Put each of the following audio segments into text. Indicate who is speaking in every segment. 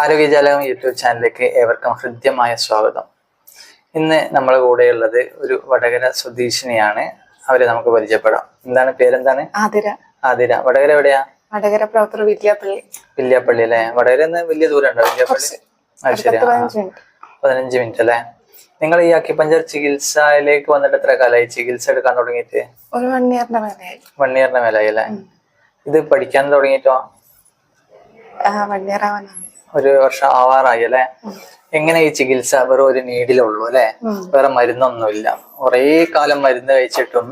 Speaker 1: ആരോഗ്യജാലകം YouTube ചാനലിലേക്ക് ഏവർക്കും ഹൃദ്യമായ സ്വാഗതം. ഇന്ന് നമ്മുടെ കൂടെയുള്ളത് ഒരു വടകര സ്വദേശിനിയാണ്. അവരെ നമുക്ക് പരിചയപ്പെടാം. എന്താണ് പേരെന്താണ്?
Speaker 2: ആതിര.
Speaker 1: ആതിര. വടകര എവിടെയാ?
Speaker 2: വടകര പ്രോപ്പർ വില്യാപ്പള്ളി.
Speaker 1: വില്യാപ്പള്ളി അല്ലേ? വടകര വലിയ ദൂരം ഉണ്ടോ വില്യാപ്പള്ളി? അത് ശരി, 15 മിനിറ്റ് അല്ലേ? നിങ്ങൾ ഈ അക്യുപഞ്ചർ ചികിത്സയിലേക്ക് വന്നിട്ട് എത്ര കാലമായി ചികിത്സ എടുക്കാൻ തുടങ്ങിയിട്ട്?
Speaker 2: ഒരു 1 ഇയറിന്റെ മേലായി.
Speaker 1: 1 ഇയറിന്റെ മേലായി അല്ലേ? ഇത് പഠിക്കാൻ തുടങ്ങിയിട്ടോ?
Speaker 2: 1 ഇയർ ആവാനാണ്.
Speaker 1: 1 വർഷം ആവാറായി അല്ലെ? എങ്ങനെ ഈ ചികിത്സ വെറും ഒരു നീഡിലുള്ളൂ അല്ലെ? വേറെ മരുന്നൊന്നുമില്ല. കുറേ കാലം മരുന്ന് കഴിച്ചിട്ടും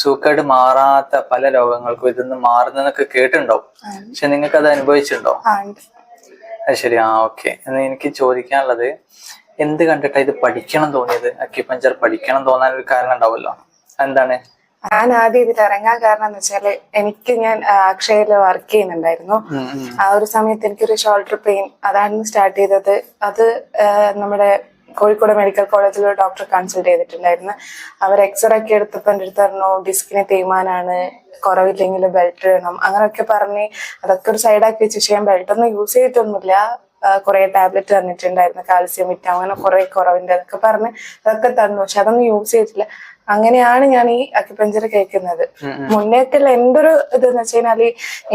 Speaker 1: സൂക്കേട് മാറാത്ത പല രോഗങ്ങൾക്കും ഇതൊന്ന് മാറുന്നതൊക്കെ കേട്ടിട്ടുണ്ടാവും. പക്ഷെ നിങ്ങൾക്ക് അത് അനുഭവിച്ചിട്ടുണ്ടോ? അത് ശരി. ഓക്കെ. എന്ന് എനിക്ക് ചോദിക്കാനുള്ളത്, എന്ത് കണ്ടിട്ടാ ഇത് പഠിക്കണം തോന്നിയത്? അക്യുപഞ്ചർ പഠിക്കണം തോന്നാൻ ഒരു കാരണം ഉണ്ടാവുമല്ലോ, എന്താണ്?
Speaker 2: ഞാൻ ആദ്യം ഇതിൽ ഇറങ്ങാൻ കാരണം എന്ന് വെച്ചാല് ഞാൻ അക്ഷയയില് വർക്ക് ചെയ്യുന്നുണ്ടായിരുന്നു. ആ ഒരു സമയത്ത് എനിക്കൊരു ഷോൾഡർ പെയിൻ അതാണ് സ്റ്റാർട്ട് ചെയ്തത്. അത് നമ്മുടെ കോഴിക്കോട് മെഡിക്കൽ കോളേജിൽ ഒരു ഡോക്ടറെ കൺസൾട്ട് ചെയ്തിട്ടുണ്ടായിരുന്നു. അവർ എക്സ്റേ ഒക്കെ എടുത്തപ്പോൾ എൻ്റെ അടുത്ത് പറഞ്ഞു ഡിസ്കിന് തേയ്മാനാണ്, കുറവില്ലെങ്കിൽ ബെൽറ്റ് ഇടണം അങ്ങനെയൊക്കെ പറഞ്ഞ് അതൊക്കെ ഒരു സൈഡാക്കി വെച്ച്. പക്ഷേ ഞാൻ ബെൽറ്റ് ഒന്നും യൂസ് ചെയ്തിട്ടൊന്നുമില്ല. കുറെ ടാബ്ലറ്റ് തന്നിട്ടുണ്ടായിരുന്നു, കാൽസ്യം വിറ്റാമിൻ അങ്ങനെ കുറെ കുറവിന്റെ അതൊക്കെ പറഞ്ഞ് അതൊക്കെ തന്നു. പക്ഷെ അതൊന്നും യൂസ് ചെയ്തിട്ടില്ല. അങ്ങനെയാണ് ഞാൻ ഈ അക്യുപഞ്ചർ കേൾക്കുന്നത്. മുന്നേക്കുള്ള എൻ്റെ ഒരു ഇതെന്ന് വെച്ച് കഴിഞ്ഞാൽ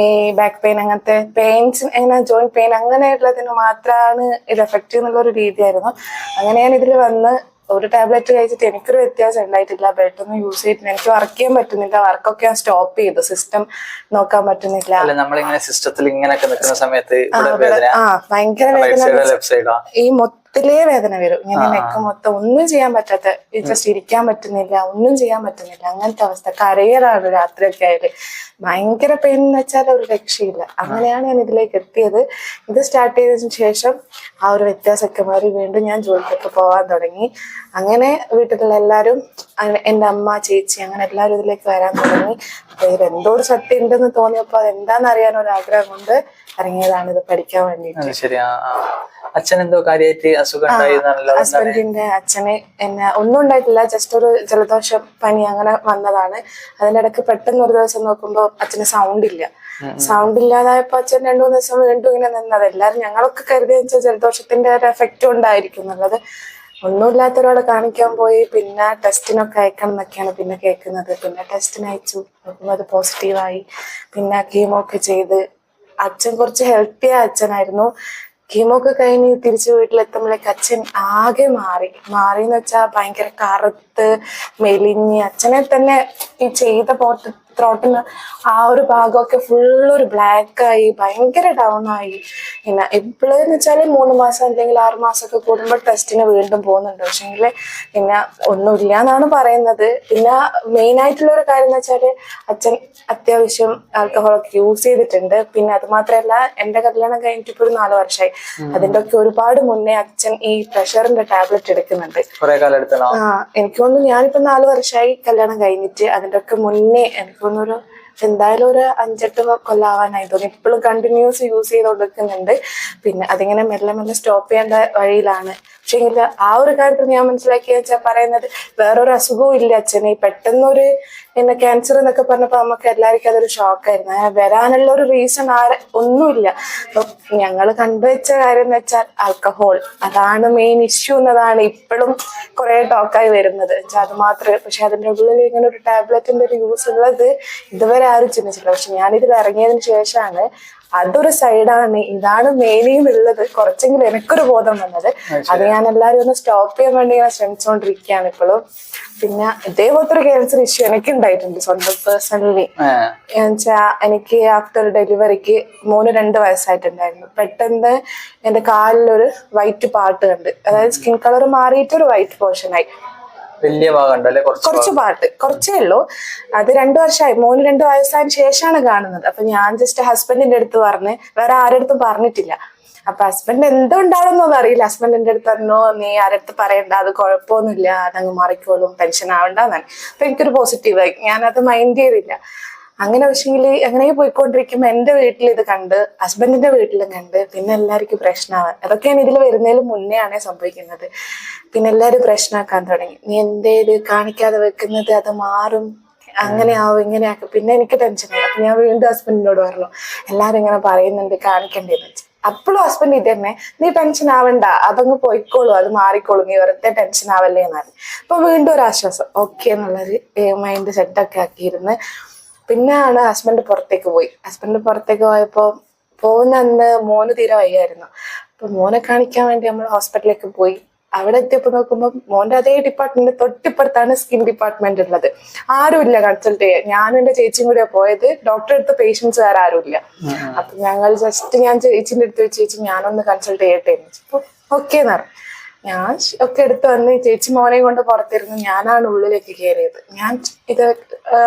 Speaker 2: ഈ ബാക്ക് പെയിൻ അങ്ങനത്തെ പെയിൻസ്, എങ്ങനെ ജോയിന്റ് പെയിൻ അങ്ങനെയുള്ളതിന് മാത്രമാണ് ഇത് എഫക്റ്റീവ് എന്നുള്ളൊരു രീതിയായിരുന്നു. അങ്ങനെ ഞാൻ ഇതിൽ വന്ന് ഒരു ടാബ്ലറ്റ് കഴിച്ചിട്ട് എനിക്കൊരു വ്യത്യാസം ഉണ്ടായിട്ടില്ല. ബെൽറ്റ് ഒന്നും യൂസ് ചെയ്തിട്ടില്ല. എനിക്ക് വർക്ക് ചെയ്യാൻ പറ്റുന്നില്ല. വർക്കൊക്കെ ഞാൻ സ്റ്റോപ്പ് ചെയ്തു. സിസ്റ്റം നോക്കാൻ പറ്റുന്നില്ല. ഭയങ്കര വേദന. ഈ മൊത്തത്തിലേ വേദന വരും. ഇങ്ങനെ നെക്ക് മൊത്തം ഒന്നും ചെയ്യാൻ പറ്റാത്ത, ജസ്റ്റ് ഇരിക്കാൻ പറ്റുന്നില്ല, ഒന്നും ചെയ്യാൻ പറ്റുന്നില്ല, അങ്ങനത്തെ അവസ്ഥ. കരയലാണ് രാത്രിയൊക്കെ ആയാല്. ഭയങ്കര പെയിൻ എന്ന് വെച്ചാൽ ഒരു രക്ഷയില്ല. അങ്ങനെയാണ് ഞാൻ ഇതിലേക്ക് എത്തിയത്. ഇത് സ്റ്റാർട്ട് ചെയ്തതിനു ശേഷം ആ ഒരു വ്യത്യാസമൊക്കെ മാറി വീണ്ടും ഞാൻ ജോലിക്കൊക്കെ പോകാൻ തുടങ്ങി. അങ്ങനെ വീട്ടിലുള്ള എല്ലാവരും, എൻ്റെ അമ്മ, ചേച്ചി, അങ്ങനെ എല്ലാവരും ഇതിലേക്ക് വരാൻ തുടങ്ങി. അപ്പൊ ഇതിലെന്തോ ഒരു സത്യം ഉണ്ടെന്ന് തോന്നിയപ്പോ അതെന്താന്ന് അറിയാൻ ഒരു ആഗ്രഹം കൊണ്ട് ഇറങ്ങിയതാണ് ഇത് പഠിക്കാൻ വേണ്ടിട്ട്.
Speaker 1: അച്ഛൻ എന്തോ കാര്യമായിട്ട് അസുഖം?
Speaker 2: ഹസ്ബൻഡിന്റെ അച്ഛന് ഒന്നും ഉണ്ടായിട്ടില്ല. ജസ്റ്റ് ഒരു ജലദോഷ പനി അങ്ങനെ വന്നതാണ്. അതിന്റെ ഇടയ്ക്ക് പെട്ടെന്ന് ഒരു ദിവസം നോക്കുമ്പോ അച്ഛന് സൗണ്ട് ഇല്ലാതായപ്പോ അച്ഛൻ 2-3 ദിവസം വീണ്ടും ഇങ്ങനെ നിന്നത്. എല്ലാരും ഞങ്ങളൊക്കെ കരുതിയ ജലദോഷത്തിന്റെ ഒരു എഫക്റ്റ് കൊണ്ടായിരിക്കും എന്നുള്ളത്. ഒന്നുമില്ലാത്ത ഒരാളെ കാണിക്കാൻ പോയി. പിന്നെ ടെസ്റ്റിനൊക്കെ അയക്കണം എന്നൊക്കെയാണ് പിന്നെ കേൾക്കുന്നത്. പിന്നെ ടെസ്റ്റിന് അയച്ചു, നോക്കുമ്പോൾ അത് പോസിറ്റീവായി. പിന്നെ കീമോ ഒക്കെ ചെയ്ത്. അച്ഛൻ കുറച്ച് ഹെൽത്തിയായ അച്ഛനായിരുന്നു. കീമോ ഒക്കെ കഴിഞ്ഞ് തിരിച്ചു വീട്ടിലെത്തുമ്പോഴേക്ക് അച്ഛൻ ആകെ മാറിന്ന് വെച്ചാൽ ഭയങ്കര കറുത്ത് മെലിഞ്ഞ്. അച്ഛനെ തന്നെ ഈ ചെയ്ത ത്രോട്ടിന് ആ ഒരു ഭാഗമൊക്കെ ഫുള്ളൊരു ബ്ലാക്കായി, ഭയങ്കര ഡൗൺ ആയി. പിന്നെ എപ്പോഴെന്ന് വെച്ചാൽ 3 മാസം അല്ലെങ്കിൽ 6 മാസമൊക്കെ കൂടുമ്പോൾ ടെസ്റ്റിന് വീണ്ടും പോകുന്നുണ്ട്. പക്ഷെങ്കിൽ പിന്നെ ഒന്നുമില്ല എന്നാണ് പറയുന്നത്. പിന്നെ മെയിൻ ആയിട്ടുള്ള ഒരു കാര്യം എന്ന് വെച്ചാൽ അച്ഛൻ അത്യാവശ്യം ആൽക്കഹോളൊക്കെ യൂസ് ചെയ്തിട്ടുണ്ട്. പിന്നെ അത് മാത്രമല്ല, എൻ്റെ കല്യാണം കഴിഞ്ഞിട്ട് ഇപ്പോൾ 4 വർഷമായി. അതിന്റെ ഒക്കെ ഒരുപാട് മുന്നേ അച്ഛൻ ഈ പ്രഷറിന്റെ ടാബ്ലറ്റ് എടുക്കുന്നുണ്ട്. എനിക്ക് തോന്നുന്നു ഞാനിപ്പോ 4 വർഷമായി കല്യാണം കഴിഞ്ഞിട്ട്. അതിന്റെ ഒക്കെ മുന്നേ എനിക്ക് തോന്നുന്നു എന്തായാലും ഒരു 5-8 കൊല്ലാവാനായി തോന്നി. ഇപ്പോഴും കണ്ടിന്യൂസ് യൂസ് ചെയ്തുകൊണ്ടിരിക്കുന്നുണ്ട്. പിന്നെ അതിങ്ങനെ മെല്ലെ സ്റ്റോപ്പ് ചെയ്യേണ്ട വഴിയിലാണ്. പക്ഷെ ആ ഒരു കാര്യത്തിൽ ഞാൻ മനസ്സിലാക്കിയ വെച്ചാൽ പറയുന്നത് വേറൊരു അസുഖവും ഇല്ല അച്ഛന്. പെട്ടെന്നൊരു ക്യാൻസർ എന്നൊക്കെ പറഞ്ഞപ്പോ നമുക്ക് എല്ലാവർക്കും അതൊരു ഷോക്കായിരുന്നു. അങ്ങനെ വരാനുള്ള ഒരു റീസൺ ഒന്നുമില്ല. അപ്പൊ ഞങ്ങൾ കണ്ടുവച്ച കാര്യം എന്ന് വെച്ചാൽ ആൽക്കഹോൾ, അതാണ് മെയിൻ ഇഷ്യൂ എന്നതാണ് ഇപ്പോഴും കുറെ ടോക്കായി വരുന്നത്. അത് മാത്രമേ. പക്ഷെ അതിന്റെ ഉള്ളിൽ ഇങ്ങനെ ഒരു ടാബ്ലറ്റിന്റെ ഒരു യൂസ് ഉള്ളത് ഇതുവരെ ആരും ചിന്തിച്ചില്ല. പക്ഷെ ഞാനിതിൽ ഇറങ്ങിയതിന് ശേഷമാണ് അതൊരു സൈഡാണ്, ഇതാണ് മെയിനിന്നുള്ളത് കുറച്ചെങ്കിലും എനിക്കൊരു ബോധം വന്നത്. അത് ഞാൻ എല്ലാവരും ഒന്ന് സ്റ്റോപ്പ് ചെയ്യാൻ വേണ്ടി ഞാൻ ശ്രമിച്ചുകൊണ്ടിരിക്കുകയാണ് ഇപ്പോഴും. പിന്നെ ഇതേപോലത്തെ ഒരു ക്യാൻസർ ഇഷ്യൂ എനിക്ക് ഉണ്ടായിട്ടുണ്ട് സ്വന്തം പേഴ്സണലി. എനിക്ക് ആഫ്റ്റർ ഡെലിവറിക്ക് 2 വയസ്സായിട്ടുണ്ടായിരുന്നു. പെട്ടെന്ന് എൻ്റെ കാലിലൊരു വൈറ്റ് പാർട്ട് കണ്ട്, അതായത് സ്കിൻ കളർ മാറിയിട്ട് ഒരു വൈറ്റ് പോർഷനായി.
Speaker 1: വലിയ
Speaker 2: കുറച്ച് പാട്ട്, കുറച്ചേ ഉള്ളൂ. അത് 2 വർഷമായി. 2 വയസ്സായതിനു ശേഷമാണ് കാണുന്നത്. അപ്പൊ ഞാൻ ജസ്റ്റ് ഹസ്ബൻഡിന്റെ അടുത്ത് പറഞ്ഞ്, വേറെ ആരടുത്തും പറഞ്ഞിട്ടില്ല. അപ്പൊ ഹസ്ബൻഡ് എന്തുണ്ടാവുന്നൊന്നും അറിയില്ല. ഹസ്ബൻഡിന്റെ അടുത്ത് പറഞ്ഞു, നീ ആരടുത്ത് പറയണ്ട, അത് കുഴപ്പമൊന്നുമില്ല, അതങ്ങ് മാറിക്കോളും, ടെൻഷൻ ആവണ്ടെന്നാണ്. അപ്പൊ എനിക്കൊരു പോസിറ്റീവായി. ഞാനത് മൈൻഡ് ചെയ്തില്ല. അങ്ങനെ പക്ഷേങ്കിൽ അങ്ങനെ പോയിക്കൊണ്ടിരിക്കുമ്പോ എൻ്റെ വീട്ടിൽ ഇത് കണ്ട്, ഹസ്ബൻഡിന്റെ വീട്ടിലും കണ്ട്, പിന്നെ എല്ലാവർക്കും പ്രശ്നമാവാൻ. അതൊക്കെയാണ് ഇതിൽ വരുന്നതിന് മുന്നേ ആണ് സംഭവിക്കുന്നത്. പിന്നെ എല്ലാവരും പ്രശ്നമാക്കാൻ തുടങ്ങി. നീ എന്തേത് കാണിക്കാതെ വെക്കുന്നത്, അത് മാറും, അങ്ങനെയാവും, ഇങ്ങനെയാക്കും. പിന്നെ എനിക്ക് ടെൻഷനായി. അപ്പൊ ഞാൻ വീണ്ടും ഹസ്ബൻഡിനോട് പറഞ്ഞു, എല്ലാരും ഇങ്ങനെ പറയുന്നുണ്ട് കാണിക്കണ്ടേന്ന് വെച്ചാൽ. അപ്പോഴും ഹസ്ബൻഡ് ഇത് തന്നെ, നീ ടെൻഷൻ ആവണ്ട, അതങ്ങ് പോയിക്കോളൂ, അത് മാറിക്കോളൂ, നീ വെറുതെ ടെൻഷൻ ആവല്ലേ എന്നാണ്. അപ്പൊ വീണ്ടും ഒരു ആശ്വാസം, ഓക്കെ എന്നുള്ളൊരു മൈൻഡ് സെറ്റൊക്കെ ആക്കിയിരുന്ന്. പിന്നെയാണ് ഹസ്ബൻഡ് പുറത്തേക്ക് പോയി. ഹസ്ബൻഡ് പുറത്തേക്ക് പോയപ്പോ പോകുന്ന അന്ന് മോന് തീരെ വയ്യായിരുന്നു. അപ്പൊ മോനെ കാണിക്കാൻ വേണ്ടി നമ്മൾ ഹോസ്പിറ്റലിലേക്ക് പോയി. അവിടെ എത്തിയപ്പോ നോക്കുമ്പോൾ മോന്റെ അതേ ഡിപ്പാർട്ട്മെന്റ് തൊട്ടിപ്പുറത്താണ് സ്കിൻ ഡിപ്പാർട്ട്മെന്റ് ഉള്ളത്. ആരുമില്ല കൺസൾട്ട് ചെയ്യാൻ. ഞാനും എന്റെ ചേച്ചിയും കൂടിയാ പോയത്. ഡോക്ടറെ അടുത്ത് പേഷ്യൻസ് വേറെ ആരുമില്ല. അപ്പൊ ഞങ്ങൾ ജസ്റ്റ് ഞാൻ ചേച്ചിന്റെ അടുത്ത് വെച്ച്, ചേച്ചി ഞാനൊന്ന് കൺസൾട്ട് ചെയ്യട്ടെ എന്ന് വെച്ചപ്പോ ഓക്കെ എന്ന് പറഞ്ഞു. ഞാൻ ഒക്കെ എടുത്ത് വന്ന് ചേച്ചി മോനെയും കൊണ്ട് പുറത്തിരുന്നു. ഞാനാണ് ഉള്ളിലേക്ക് കയറിയത്. ഞാൻ ഇത്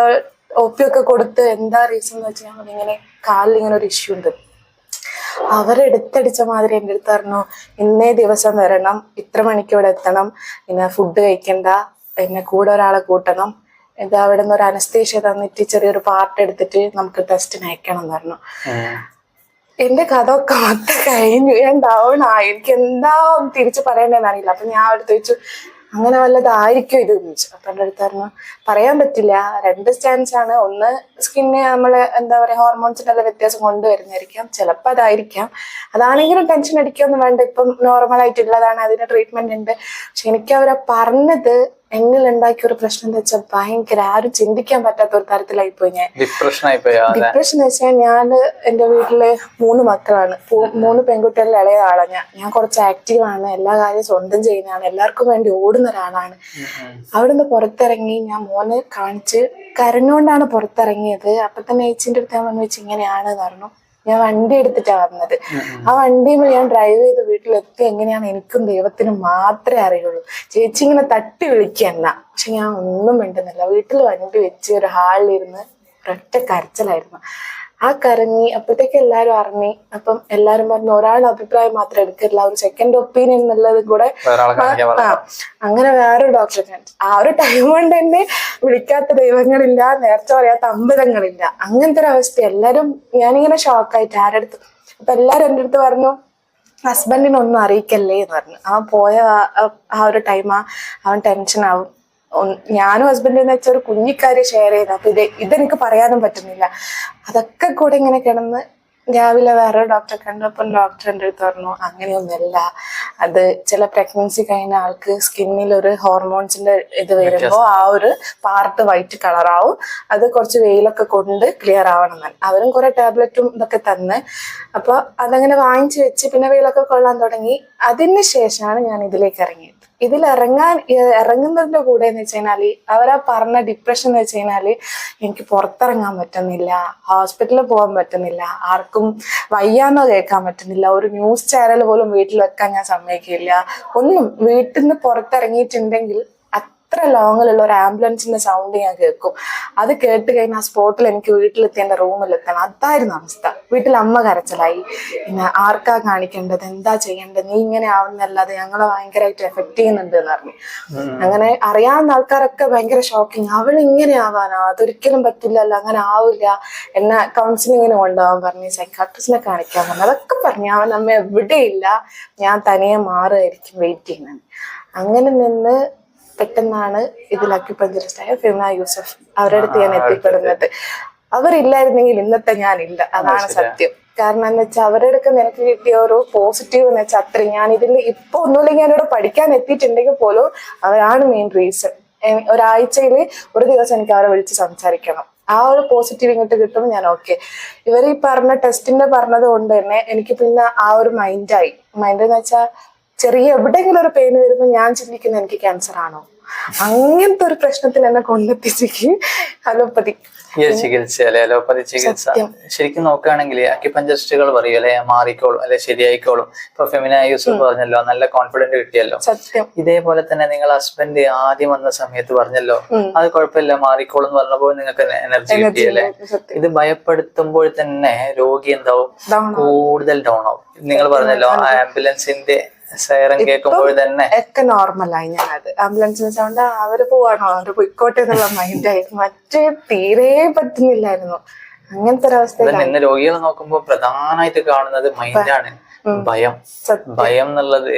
Speaker 2: OP ഒക്കെ കൊടുത്ത് എന്താ റീസൺ എന്ന് വെച്ചാൽ ഞങ്ങൾ ഇങ്ങനെ കാലിൽ ഇങ്ങനെ ഒരു ഇഷ്യൂ ഉണ്ട്. അവരെടുത്തടിച്ച മാതിരി എൻ്റെ അടുത്ത് പറഞ്ഞു, ഇന്നേ ദിവസം വരണം, ഇത്ര മണിക്ക് ഇവിടെ എത്തണം, പിന്നെ ഫുഡ് കഴിക്കണ്ട, പിന്നെ കൂടെ ഒരാളെ കൂട്ടണം, ഇത് അവിടെ നിന്ന് ഒരു അനസ്തേഷ്യ തന്നിട്ട് ചെറിയൊരു പാർട്ട് എടുത്തിട്ട് നമുക്ക് ടെസ്റ്റിന് അയക്കണം എന്ന് പറഞ്ഞു. എന്റെ കഥ ഒക്കെ മൊത്തം കഴിഞ്ഞു. ഞാൻ ഡൗൺ ആയി. എനിക്ക് എന്താ തിരിച്ചു പറയേണ്ടതെന്ന് അറിയില്ല. അപ്പൊ ഞാൻ അടുത്ത് ചോദിച്ചു, അങ്ങനെ വല്ലതായിരിക്കും ഇത് ചോദിച്ചു. അപ്പൊ എൻ്റെ അടുത്ത് പറഞ്ഞു, പറയാൻ പറ്റില്ല, 2 സ്റ്റാൻസ് ആണ്. ഒന്ന് സ്കിന്നെ നമ്മള് എന്താ പറയാ ഹോർമോൺസിന്റെ എല്ലാം വ്യത്യാസം കൊണ്ടുവരുന്നതായിരിക്കാം, ചിലപ്പോൾ അതായിരിക്കാം. അതാണെങ്കിലും ടെൻഷൻ അടിക്കൊന്നും വേണ്ട, ഇപ്പം നോർമൽ ആയിട്ടുള്ളതാണ്, അതിന് ട്രീറ്റ്മെന്റ് ഉണ്ട്. പക്ഷെ എനിക്ക് അവരെ പറഞ്ഞത് എന്നിൽ ഉണ്ടാക്കിയ ഒരു പ്രശ്നം എന്താ വെച്ചാൽ ഭയങ്കര ആരും ചിന്തിക്കാൻ പറ്റാത്ത ഒരു തരത്തിലായി പോയി. ഞാൻ ഡിപ്രഷൻ എന്ന് വെച്ചാൽ ഞാൻ എന്റെ വീട്ടില് 3 മക്കളാണ്. 3 പെൺകുട്ടികളുടെ ഇളയ ആളാണ് ഞാൻ കുറച്ച് ആക്റ്റീവാണ്, എല്ലാ കാര്യവും സ്വന്തം ചെയ്യുന്നതാണ്, എല്ലാവർക്കും വേണ്ടി ഓടുന്ന ഒരാളാണ്. അവിടുന്ന് പുറത്തിറങ്ങി ഞാൻ മോനെ കാണിച്ച് കരഞ്ഞുകൊണ്ടാണ് പുറത്തിറങ്ങിയത്. അപ്പൊ തന്നെ ഏച്ചിന്റെ അടുത്ത് ഞാൻ വന്ന് വെച്ച് ഇങ്ങനെയാണ് പറഞ്ഞു. ഞാൻ വണ്ടി എടുത്തിട്ടാണ് വന്നത്. ആ വണ്ടിയിൽ ഞാൻ ഡ്രൈവ് ചെയ്ത് വീട്ടിലെത്തി എങ്ങനെയാണ് എനിക്കും ദൈവത്തിനും മാത്രമേ അറിയുള്ളൂ. ചേച്ചി ഇങ്ങനെ തട്ടി വിളിക്കണ്ട, പക്ഷെ ഞാൻ ഒന്നും മിണ്ടുന്നില്ല. വീട്ടിൽ വണ്ടി വെച്ച് ഒരു ഹാളിലിരുന്ന് ഒരൊറ്റ കരച്ചിലായിരുന്നു. ആ കരഞ്ഞി അപ്പോഴത്തേക്ക് എല്ലാരും അറിഞ്ഞി. അപ്പം എല്ലാരും പറഞ്ഞു ഒരാളുടെ അഭിപ്രായം മാത്രം എടുക്കില്ല, ഒരു സെക്കൻഡ് ഒപ്പീനിയൻ എന്നുള്ളത് കൂടെ. അങ്ങനെ വേറൊരു ഡോക്ടറെ കാണിച്ചു. ആ ഒരു ടൈം കൊണ്ട് തന്നെ വിളിക്കാത്ത ദൈവങ്ങളില്ല, നേരത്തെ പറയാത്ത അമ്പലങ്ങളില്ല, അങ്ങനത്തെ ഒരു അവസ്ഥ. എല്ലാരും ഞാനിങ്ങനെ ഷോക്കായിട്ട് ആരെടുത്ത്. അപ്പൊ എല്ലാരും എൻ്റെ അടുത്ത് പറഞ്ഞു, ഹസ്ബൻഡിനൊന്നും അറിയിക്കല്ലേ എന്ന് പറഞ്ഞു. അവൻ പോയ ആ ഒരു ടൈമാ അവൻ ടെൻഷൻ ആവും. ഞാനും ഹസ്ബൻഡ് എന്ന് വെച്ചാൽ ഒരു കുഞ്ഞിക്കാര്യം ഷെയർ ചെയ്ത്. അപ്പൊ ഇതെനിക്ക് പറയാനും പറ്റുന്നില്ല. അതൊക്കെ കൂടെ ഇങ്ങനെ കിടന്ന് രാവിലെ വേറെ ഡോക്ടറെ കണ്ടപ്പോൾ ഡോക്ടർ എൻ്റെ അടുത്ത് പറഞ്ഞു, അങ്ങനെയൊന്നുമല്ല, അത് ചില പ്രഗ്നൻസി കഴിഞ്ഞ ആൾക്ക് സ്കിന്നിൽ ഒരു ഹോർമോൺസിന്റെ ഇത് വരുമ്പോൾ ആ ഒരു പാർട്ട് വൈറ്റ് കളറാവും, അത് കുറച്ച് വെയിലൊക്കെ കൊണ്ട് ക്ലിയർ ആവണം എന്ന്. അവരും കുറെ ടാബ്ലറ്റും ഇതൊക്കെ തന്ന്. അപ്പൊ അതങ്ങനെ വാങ്ങിച്ചു വെച്ച് പിന്നെ വെയിലൊക്കെ കൊള്ളാൻ തുടങ്ങി. അതിന് ശേഷമാണ് ഞാൻ ഇതിലേക്ക് ഇറങ്ങിയത്. ഇറങ്ങുന്നതിന്റെ കൂടെ എന്ന് വെച്ച് കഴിഞ്ഞാല് അവരാ പറഞ്ഞ ഡിപ്രഷൻ എന്ന് വെച്ച് കഴിഞ്ഞാല് എനിക്ക് പുറത്തിറങ്ങാൻ പറ്റുന്നില്ല, ഹോസ്പിറ്റലിൽ പോകാൻ പറ്റുന്നില്ല, ആർക്കും വയ്യാന്നോ കേൾക്കാൻ പറ്റുന്നില്ല, ഒരു ന്യൂസ് ചാനൽ പോലും വീട്ടിൽ വെക്കാൻ ഞാൻ സമ്മതിക്കില്ല. ഒന്നും വീട്ടിൽ നിന്ന് പുറത്തിറങ്ങിയിട്ടുണ്ടെങ്കിൽ അത്ര ലോങ്ങിലുള്ള ഒരു ആംബുലൻസിന്റെ സൗണ്ട് ഞാൻ കേൾക്കും. അത് കേട്ട് കഴിഞ്ഞാൽ സ്പോട്ടിൽ എനിക്ക് വീട്ടിലെത്തി എൻ്റെ റൂമിലെത്തണം. അതായിരുന്നു അവസ്ഥ. വീട്ടിൽ അമ്മ കരച്ചിലായി, പിന്നെ ആർക്കാ കാണിക്കേണ്ടത്, എന്താ ചെയ്യേണ്ടത്, നീ ഇങ്ങനെ ആവുന്നല്ലാതെ ഞങ്ങളെ ഭയങ്കരമായിട്ട് എഫക്ട് ചെയ്യുന്നുണ്ട് എന്ന് പറഞ്ഞു. അങ്ങനെ അറിയാവുന്ന ആൾക്കാരൊക്കെ ഭയങ്കര ഷോക്കിങ്, അവൾ ഇങ്ങനെ ആവാനോ, അതൊരിക്കലും പറ്റില്ലല്ലോ, അങ്ങനെ ആവില്ല, എന്നെ കൗൺസിലിങ്ങിന് കൊണ്ടുപോകാൻ പറഞ്ഞു, സൈക്കാട്രിസ്റ്റിനെ കാണിക്കാൻ പറഞ്ഞു. അതൊക്കെ പറഞ്ഞു. അവൻ അമ്മ എവിടെയില്ല, ഞാൻ തനിയെ മാറുമായിരിക്കും, വെയിറ്റ് ചെയ്യുന്നത്. അങ്ങനെ നിന്ന് പെട്ടെന്നാണ് ഇതിൽ അക്യുപഞ്ചറിസ്റ്റായ ഫിമ യൂസഫ് അവരുടെ അടുത്ത് ഞാൻ എത്തിപ്പെടുന്നത്. അവരില്ലായിരുന്നെങ്കിൽ ഇന്നത്തെ ഞാനില്ല, അതാണ് സത്യം. കാരണം എന്ന് വെച്ചാൽ അവരുടെ അടുത്ത് എനിക്ക് കിട്ടിയ ഒരു പോസിറ്റീവ് എന്ന് വെച്ചാൽ അത്രയും. ഞാൻ ഇതിൽ ഇപ്പൊ ഒന്നുമില്ലെങ്കിൽ ഞാനിവിടെ പഠിക്കാൻ എത്തിയിട്ടുണ്ടെങ്കിൽ പോലും അവരാണ് മെയിൻ റീസൺ. ഒരാഴ്ചയിൽ ഒരു ദിവസം എനിക്ക് അവരെ വിളിച്ച് സംസാരിക്കണം. ആ ഒരു പോസിറ്റീവ് ഇങ്ങോട്ട് കിട്ടുമ്പോൾ ഞാൻ ഓക്കെ. ഇവർ ഈ പറഞ്ഞ ടെസ്റ്റിന്റെ പറഞ്ഞത് കൊണ്ട് തന്നെ എനിക്ക് പിന്നെ ആ ഒരു മൈൻഡ് എന്ന് വെച്ചാൽ ചെറിയ എവിടെയെങ്കിലും ഒരു പെയിൻ വരുമ്പോൾ ഞാൻ ചിന്തിക്കുന്നത് എനിക്ക് ക്യാൻസർ ആണോ, അങ്ങനത്തെ ഒരു പ്രശ്നത്തിൽ എന്നെ കൊണ്ടെത്തിച്ചേക്ക് അലോപ്പതി
Speaker 1: അലോപ്പതി ചികിത്സ ശരിക്കും നോക്കുകയാണെങ്കിൽ അക്യുപഞ്ചറിസ്റ്റുകൾ പറയും അല്ലെ മാറിക്കോളും, അല്ലെ ശരിയായിക്കോളും. ഇപ്പൊ ഫെമിന യൂസഫ് പറഞ്ഞല്ലോ, നല്ല കോൺഫിഡന്റ് കിട്ടിയല്ലോ.
Speaker 2: സത്യം.
Speaker 1: ഇതേപോലെ തന്നെ നിങ്ങൾ ഹസ്ബൻഡ് ആദ്യം വന്ന സമയത്ത് പറഞ്ഞല്ലോ അത് കുഴപ്പമില്ല മാറിക്കോളും എന്ന് പറഞ്ഞപ്പോൾ നിങ്ങൾക്ക് എനർജി കിട്ടിയല്ലേ. ഇത് ഭയപ്പെടുത്തുമ്പോൾ തന്നെ രോഗി എന്താവും, കൂടുതൽ ഡൗൺ ആവും. നിങ്ങൾ പറഞ്ഞല്ലോ ആംബുലൻസിന്റെ സൈറൻ കേൾക്കുമ്പോൾ തന്നെ
Speaker 2: ഒക്കെ നോർമലായി. ഞാനത് ആംബുലൻസിന് സൗണ്ട് അവര് പോവാണോ, അവര് പൊയ്ക്കോട്ടെ എന്നുള്ള മൈൻഡായിരുന്നു. മറ്റേ തീരെ പറ്റുന്നില്ലായിരുന്നു. അങ്ങനത്തെ ഒരവസ്ഥ
Speaker 1: രോഗികളെ നോക്കുമ്പോൾ പ്രധാനമായിട്ട് കാണുന്നത് മൈൻഡാണ്. ഭയം. ഭയം എന്നുള്ളത്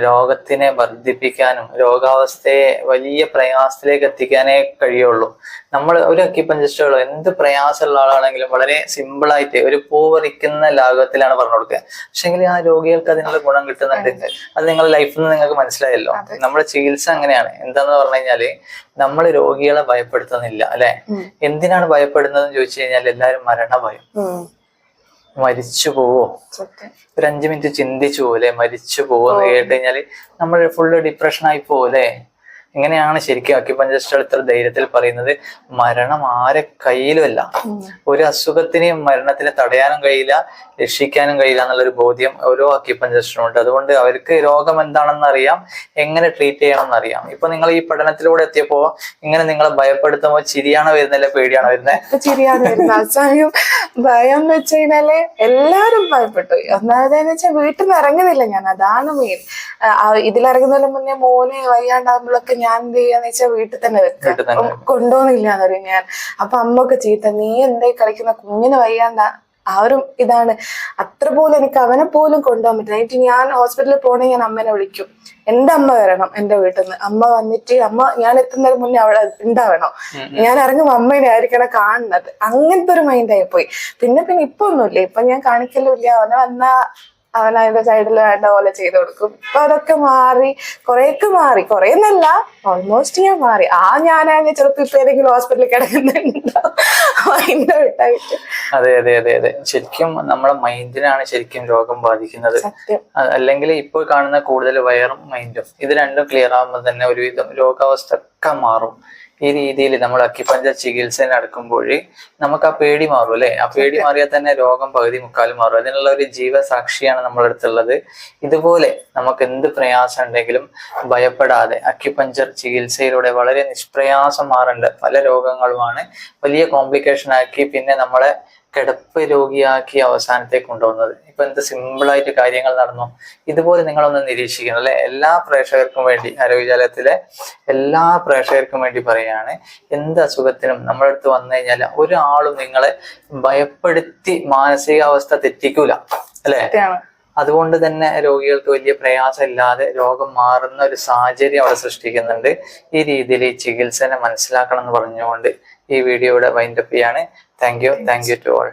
Speaker 1: രോഗത്തിനെ വർദ്ധിപ്പിക്കാനും രോഗാവസ്ഥയെ വലിയ പ്രയാസത്തിലേക്ക് എത്തിക്കാനേ കഴിയുള്ളൂ. നമ്മൾ ഒരു അക്യുപഞ്ചറിസ്റ്റോ എന്ത് പ്രയാസമുള്ള ആളാണെങ്കിലും വളരെ സിമ്പിളായിട്ട് ഒരു പൂ പറിക്കുന്ന ലാഘവത്തിലാണ് പറഞ്ഞു കൊടുക്കുക. പക്ഷെങ്കിൽ ആ രോഗികൾക്ക് അതിനുള്ള ഗുണം കിട്ടുന്നുണ്ട്. അത് നിങ്ങളുടെ ലൈഫിൽ നിന്ന് നിങ്ങൾക്ക് മനസ്സിലായല്ലോ. നമ്മുടെ ചികിത്സ അങ്ങനെയാണ്. എന്താന്ന് പറഞ്ഞു കഴിഞ്ഞാല് നമ്മൾ രോഗികളെ ഭയപ്പെടുത്തുന്നില്ല അല്ലെ. എന്തിനാണ് ഭയപ്പെടുന്നതെന്ന് ചോദിച്ചു കഴിഞ്ഞാൽ എല്ലാവരും മരണഭയം. മരിച്ചു പോവോ, ഒരു 5 മിനിറ്റ് ചിന്തിച്ചു പോലെ മരിച്ചു പോവെന്ന് കേട്ട് കഴിഞ്ഞാല് നമ്മൾ ഫുള്ള് ഡിപ്രഷൻ ആയി പോവല്ലേ. ഇങ്ങനെയാണ് ശരിക്കും അക്യുപഞ്ചറിസ്റ്റ് ഇത്ര ധൈര്യത്തിൽ പറയുന്നത്. മരണം ആരെ കയ്യിലുമല്ല. ഒരു അസുഖത്തിനെയും മരണത്തിനെ തടയാനും കഴിയില്ല, രക്ഷിക്കാനും കഴിയില്ല എന്നുള്ളൊരു ബോധ്യം ഓരോ അക്യുപഞ്ചറിസ്റ്റിനും ഉണ്ട്. അതുകൊണ്ട് അവർക്ക് രോഗം എന്താണെന്ന് അറിയാം, എങ്ങനെ ട്രീറ്റ് ചെയ്യണം എന്നറിയാം. ഇപ്പൊ നിങ്ങൾ ഈ പഠനത്തിലൂടെ എത്തിയപ്പോ ഇങ്ങനെ നിങ്ങളെ ഭയപ്പെടുത്തുമ്പോ ചിരിയാണോ വരുന്നില്ല പേടിയാണോ വരുന്നത്?
Speaker 2: ചിരിയാണ് വരുന്നത്. സമയം ഭയം എന്ന് വെച്ച് കഴിഞ്ഞാല് എല്ലാരും ഭയപ്പെട്ടു. ഒന്നാമതെന്ന് വെച്ചാൽ വീട്ടിൽ നിന്ന് ഇറങ്ങുന്നില്ല ഞാൻ. അതാണ് മെയിൻ. ഇതിലിറങ്ങുന്നതിന് മുന്നേ മോനെ വയ്യാണ്ടാകുമ്പോഴൊക്കെ ഞാൻ എന്ത് ചെയ്യാന്ന് വെച്ചാൽ വീട്ടിൽ തന്നെ വെക്കാം, കൊണ്ടുപോകുന്നില്ല എന്ന് പറയും ഞാൻ. അപ്പൊ അമ്മക്ക് ചീത്ത, നീ എന്തേ കളിക്കുന്ന, കുഞ്ഞിന് വയ്യാണ്ട. ആ ഒരു ഇതാണ്. അത്ര പോലും എനിക്ക് അവനെ പോലും കൊണ്ടുപോകാൻ പറ്റില്ല. എന്നിട്ട് ഞാൻ ഹോസ്പിറ്റലിൽ പോകണമെങ്കിൽ ഞാൻ അമ്മനെ വിളിക്കും. എന്റെ അമ്മ വരണം എന്റെ വീട്ടിൽ നിന്ന്. അമ്മ വന്നിട്ട് ഞാൻ എത്തുന്നതിന് മുന്നേ അവിടെ ഉണ്ടാവണം. ഞാൻ ഇറങ്ങുമ്പോ അമ്മേനെ ആയിരിക്കണം കാണുന്നത്. അങ്ങനത്തെ ഒരു മൈൻഡായി പോയി. പിന്നെ ഇപ്പൊ ഒന്നുമില്ല. ഇപ്പൊ ഞാൻ കാണിക്കലുമില്ല. അവനെ വന്നാ അവൻ അതിന്റെ സൈഡിൽ വേണ്ട പോലെ ചെയ്ത് കൊടുക്കും. ഇപ്പൊ അതൊക്കെ മാറി, കുറെയൊക്കെ മാറി. കുറേന്നല്ല, ഓൾമോസ്റ്റ് ഞാൻ മാറി. ഞാനാണെങ്കിൽ ചിലപ്പോ ഇപ്പൊ ഏതെങ്കിലും ഹോസ്പിറ്റലിൽ കിടക്കുന്നുണ്ടാവും അതിന്റെ വിട്ടായിട്ട്.
Speaker 1: അതെ അതെ അതെ അതെ ശരിക്കും നമ്മളെ മൈൻഡിനാണ് ശരിക്കും രോഗം ബാധിക്കുന്നത്. അല്ലെങ്കിൽ ഇപ്പോൾ കാണുന്ന കൂടുതൽ വയറും മൈൻഡും ഇത് രണ്ടും ക്ലിയർ ആകുമ്പോൾ തന്നെ ഒരുവിധം രോഗാവസ്ഥ ഒക്കെ മാറും. ഈ രീതിയിൽ നമ്മൾ അക്യുപഞ്ചർ ചികിത്സ നടക്കുമ്പോൾ നമുക്ക് ആ പേടി മാറും അല്ലെ. ആ പേടി മാറിയാൽ തന്നെ രോഗം പകുതി മുക്കാലും മാറും. അതിനുള്ള ഒരു ജീവസാക്ഷിയാണ് നമ്മുടെ അടുത്തുള്ളത്. ഇതുപോലെ നമുക്ക് എന്ത് പ്രയാസം ഉണ്ടെങ്കിലും ഭയപ്പെടാതെ അക്യുപഞ്ചർ ചികിത്സയിലൂടെ വളരെ നിഷ്പ്രയാസം മാറേണ്ട പല രോഗങ്ങളുമാണ് വലിയ കോംപ്ലിക്കേഷൻ ആക്കി പിന്നെ നമ്മളെ കിടപ്പ് രോഗിയാക്കി അവസാനത്തേക്ക് കൊണ്ടുപോകുന്നത്. ഇപ്പൊ എന്ത് സിമ്പിളായിട്ട് കാര്യങ്ങൾ നടന്നു. ഇതുപോലെ നിങ്ങളൊന്ന് നിരീക്ഷിക്കണം അല്ലെ. എല്ലാ പ്രേക്ഷകർക്കും വേണ്ടി, ആരോഗ്യജാലത്തിലെ എല്ലാ പ്രേക്ഷകർക്കും വേണ്ടി പറയാണ്, എന്ത് അസുഖത്തിനും നമ്മുടെ അടുത്ത് വന്നു കഴിഞ്ഞാൽ ഒരാളും നിങ്ങളെ ഭയപ്പെടുത്തി മാനസികാവസ്ഥ തെറ്റിക്കൂല അല്ലെ. അതുകൊണ്ട് തന്നെ രോഗികൾക്ക് വലിയ പ്രയാസം ഇല്ലാതെ രോഗം മാറുന്ന ഒരു സാഹചര്യം അവിടെ സൃഷ്ടിക്കുന്നുണ്ട്. ഈ രീതിയിൽ ഈ ചികിത്സനെ മനസ്സിലാക്കണം എന്ന് പറഞ്ഞുകൊണ്ട് ഈ വീഡിയോ ഇവിടെ വൈൻഡപ്പ് ചെയ്യാണ്. Thank you to all.